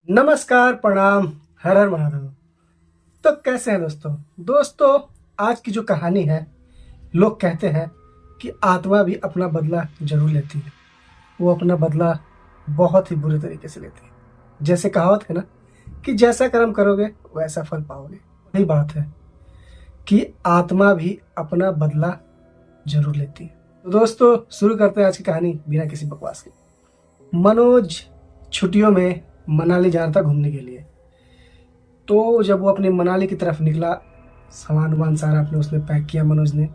नमस्कार, प्रणाम, हर हर महादेव। तो कैसे हैं दोस्तों, आज की जो कहानी है, लोग कहते हैं कि आत्मा भी अपना बदला जरूर लेती है। वो अपना बदला बहुत ही बुरे तरीके से लेती है। जैसे कहावत है ना कि जैसा कर्म करोगे वैसा फल पाओगे। वही बात है कि आत्मा भी अपना बदला जरूर लेती है। तो दोस्तों, शुरू करते हैं आज की कहानी बिना किसी बकवास के। मनोज छुट्टियों में मनाली जा रहा था घूमने के लिए। तो जब वो अपने मनाली की तरफ निकला, सामान वामान सारा अपने उसने पैक किया। मनोज ने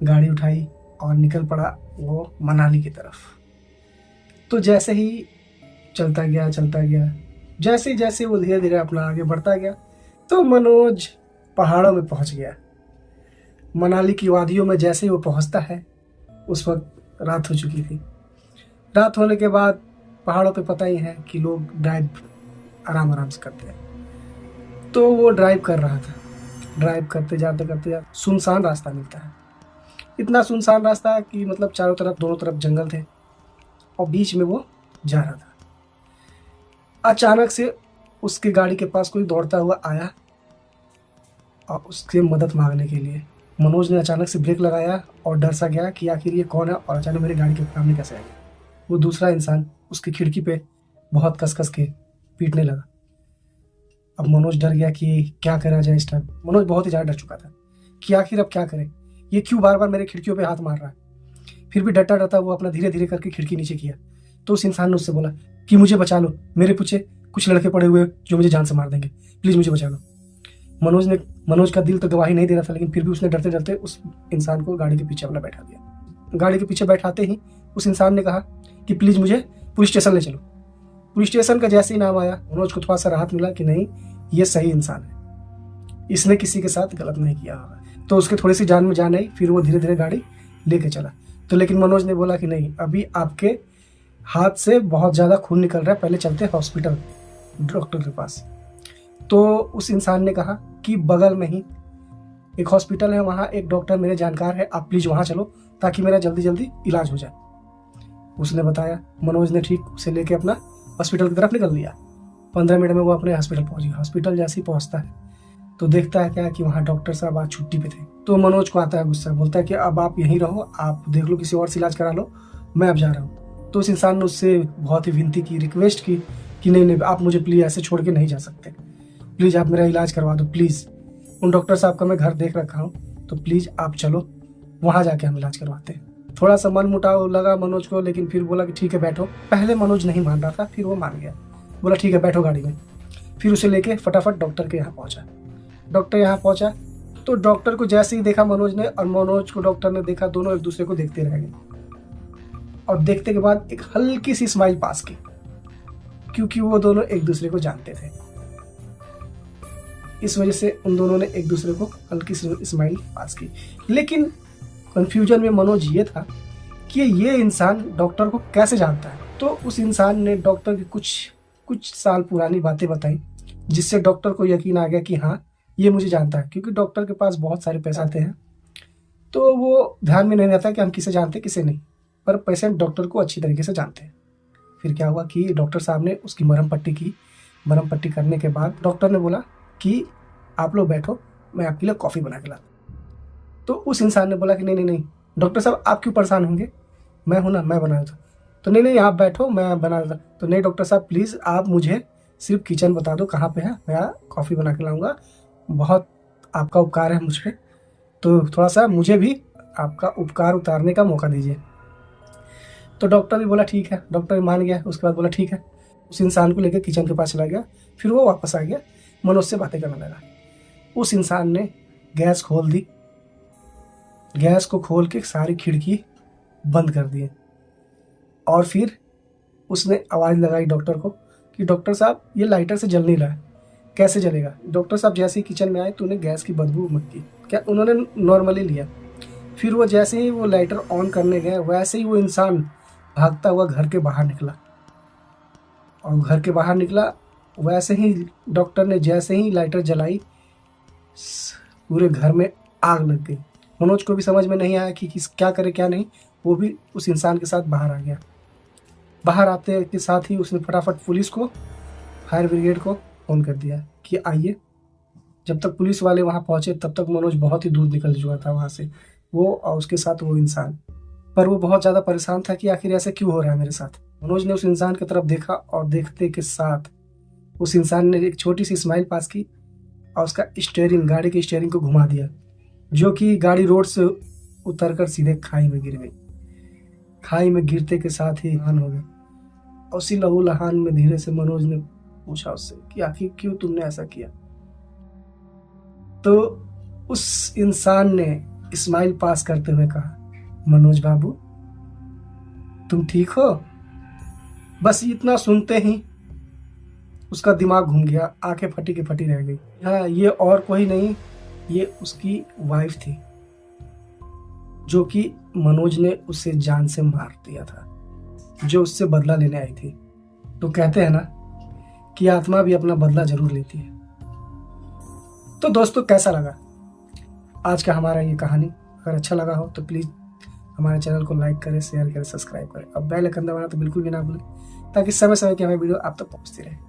गाड़ी उठाई और निकल पड़ा वो मनाली की तरफ। तो जैसे ही चलता गया, जैसे जैसे वो धीरे धीरे अपना आगे बढ़ता गया, तो मनोज पहाड़ों में पहुंच गया। मनाली की वादियों में जैसे ही वो पहुंचता है, उस वक्त रात हो चुकी थी। रात होने के बाद पहाड़ों पे पता ही है कि लोग ड्राइव आराम आराम से करते हैं। तो वो ड्राइव कर रहा था। ड्राइव करते जाते सुनसान रास्ता मिलता है। इतना सुनसान रास्ता है कि मतलब चारों तरफ, दोनों तरफ जंगल थे और बीच में वो जा रहा था। अचानक से उसकी गाड़ी के पास कोई दौड़ता हुआ आया और उससे मदद मांगने के लिए। मनोज ने अचानक से ब्रेक लगाया और डर सा गया कि आखिर ये कौन है और अचानक मेरी गाड़ी के सामने कैसे आ गया। वो दूसरा इंसान उसकी खिड़की पे बहुत कस कस के पीटने लगा। अब मनोज डर गया कि क्या करा जाए। इस टाइम मनोज बहुत ही ज़्यादा डर चुका था कि आखिर अब क्या करे, ये क्यों बार बार मेरे खिड़कियों पे हाथ मार रहा है। फिर भी डरता डरता वो अपना धीरे धीरे करके खिड़की नीचे किया। तो उस इंसान ने उससे बोला कि मुझे बचा लो, मेरे पीछे कुछ लड़के पड़े हुए जो मुझे जान से मार देंगे, प्लीज़ मुझे बचा लो। मनोज का दिल तो गवाही नहीं दे रहा था, लेकिन फिर भी उसने डरते डरते उस इंसान को गाड़ी के पीछे अपना बैठा दिया। गाड़ी के पीछे बैठाते ही उस इंसान ने कहा कि प्लीज़ मुझे पुलिस स्टेशन ले चलो। पुलिस स्टेशन का जैसे ही नाम आया, मनोज को थोड़ा सा राहत मिला कि नहीं, ये सही इंसान है, इसने किसी के साथ गलत नहीं किया होगा। तो उसके थोड़ी सी जान में जान आई। फिर वो धीरे धीरे गाड़ी लेके चला। तो लेकिन मनोज ने बोला कि नहीं, अभी आपके हाथ से बहुत ज़्यादा खून निकल रहा है, पहले चलते हॉस्पिटल, डॉक्टर के पास। तो उस इंसान ने कहा कि बगल में ही एक हॉस्पिटल है, वहाँ एक डॉक्टर मेरे जानकार है, आप प्लीज़ वहाँ चलो ताकि मेरा जल्दी जल्दी इलाज हो जाए। उसने बताया। मनोज ने ठीक उसे लेके अपना हॉस्पिटल की तरफ निकल लिया। 15 मिनट में वो अपने हॉस्पिटल पहुंच गया। हॉस्पिटल जैसे ही पहुंचता है तो देखता है क्या कि वहाँ डॉक्टर साहब आज छुट्टी पे थे। तो मनोज को आता है गुस्सा, बोलता है कि अब आप यहीं रहो, आप देख लो किसी और से इलाज करा लो, मैं अब जा रहा हूँ। तो उस इंसान ने उससे बहुत ही विनती की, रिक्वेस्ट की कि नहीं नहीं, आप मुझे प्लीज़ ऐसे छोड़ के नहीं जा सकते, प्लीज़ आप मेरा इलाज करवा दो, प्लीज़। उन डॉक्टर साहब का मैं घर देख रखा हूँ, तो प्लीज़ आप चलो, वहाँ जाके हम इलाज करवाते हैं। थोड़ा सा मन मुटाव लगा मनोज को, लेकिन फिर बोला कि ठीक है बैठो। पहले मनोज नहीं मान रहा था, फिर वो मान गया, बोला ठीक है बैठो गाड़ी में। फिर उसे लेके फटाफट डॉक्टर के यहाँ पहुंचा। डॉक्टर यहाँ पहुंचा तो डॉक्टर को जैसे ही देखा मनोज ने और मनोज को डॉक्टर ने देखा, दोनों एक दूसरे को देखते रह गए और देखते के बाद एक हल्की सी स्माइल पास की, क्योंकि वो दोनों एक दूसरे को जानते थे। इस वजह से उन दोनों ने एक दूसरे को हल्की सी स्माइल पास की। लेकिन कंफ्यूजन में मनोज ये था कि ये इंसान डॉक्टर को कैसे जानता है। तो उस इंसान ने डॉक्टर की कुछ साल पुरानी बातें बताई, जिससे डॉक्टर को यकीन आ गया कि हाँ, ये मुझे जानता है, क्योंकि डॉक्टर के पास बहुत सारे पैसे आते हैं। तो वो ध्यान में नहीं रहता कि हम किसे जानते किसे नहीं, पर पेशेंट डॉक्टर को अच्छी तरीके से जानते हैं। फिर क्या हुआ कि डॉक्टर साहब ने उसकी मरहम पट्टी की। मरहम पट्टी करने के बाद डॉक्टर ने बोला कि आप लोग बैठो, मैं आपके लिए कॉफ़ी बना के लाता। तो उस इंसान ने बोला कि नहीं नहीं नहीं डॉक्टर साहब, आप क्यों परेशान होंगे, मैं हूं ना, मैं बना देता। तो नहीं नहीं आप बैठो, मैं बना देता। तो नहीं डॉक्टर साहब, प्लीज़ आप मुझे सिर्फ किचन बता दो कहाँ पे है, मैं कॉफ़ी बना के लाऊंगा, बहुत आपका उपकार है मुझ पर, तो थोड़ा सा मुझे भी आपका उपकार उतारने का मौका दीजिए। तो डॉक्टर भी बोला ठीक है, डॉक्टर मान गया। उसके बाद बोला ठीक है, उस इंसान को लेकर किचन के पास चला गया। फिर वो वापस आ गया, मनोज से बातें करने लगा। उस इंसान ने गैस खोल दी, गैस को खोल के सारी खिड़की बंद कर दिए और फिर उसने आवाज़ लगाई डॉक्टर को कि डॉक्टर साहब, ये लाइटर से जल नहीं रहा है, कैसे जलेगा। डॉक्टर साहब जैसे ही किचन में आए तो उन्हें गैस की बदबू मत की, क्या उन्होंने नॉर्मली लिया। फिर वो जैसे ही वो लाइटर ऑन करने गए, वैसे ही वो इंसान भागता हुआ घर के बाहर निकला। और घर के बाहर निकला, वैसे ही डॉक्टर ने जैसे ही लाइटर जलाई, पूरे घर में आग लग गई। मनोज को भी समझ में नहीं आया कि क्या करे क्या नहीं। वो भी उस इंसान के साथ बाहर आ गया। बाहर आते के साथ ही उसने फटाफट पुलिस को फायर ब्रिगेड को फ़ोन कर दिया कि आइए। जब तक पुलिस वाले वहाँ पहुँचे तब तक मनोज बहुत ही दूर निकल चुका था वहाँ से, वो और उसके साथ वो इंसान। पर वो बहुत ज़्यादा परेशान था कि आखिर ऐसे क्यों हो रहा है मेरे साथ। मनोज ने उस इंसान की तरफ देखा और देखते के साथ उस इंसान ने एक छोटी सी स्माइल पास की और उसका स्टीयरिंग, गाड़ी के स्टीयरिंग को घुमा दिया, जो कि गाड़ी रोड से उतरकर सीधे खाई में गिर गई। खाई में गिरते के साथ ही लहान हो गया। और उसी लहू लहान में धीरे से मनोज ने पूछा उससे कि आखिर क्यों तुमने ऐसा किया। तो उस इंसान ने स्माइल पास करते हुए कहा, मनोज बाबू तुम ठीक हो। बस इतना सुनते ही उसका दिमाग घूम गया, आंखें फटी की फटी रह गई। हाँ, ये और कोई नहीं, ये उसकी वाइफ थी, जो कि मनोज ने उसे जान से मार दिया था, जो उससे बदला लेने आई थी। तो कहते हैं ना कि आत्मा भी अपना बदला जरूर लेती है। तो दोस्तों कैसा लगा आज का हमारा ये कहानी? अगर अच्छा लगा हो तो प्लीज़ हमारे चैनल को लाइक करें, शेयर करें, सब्सक्राइब करें और बेल आइकन दबाना तो बिल्कुल भी ना भूलें, ताकि समय समय की हमें वीडियो आप तक पहुंचती रहे।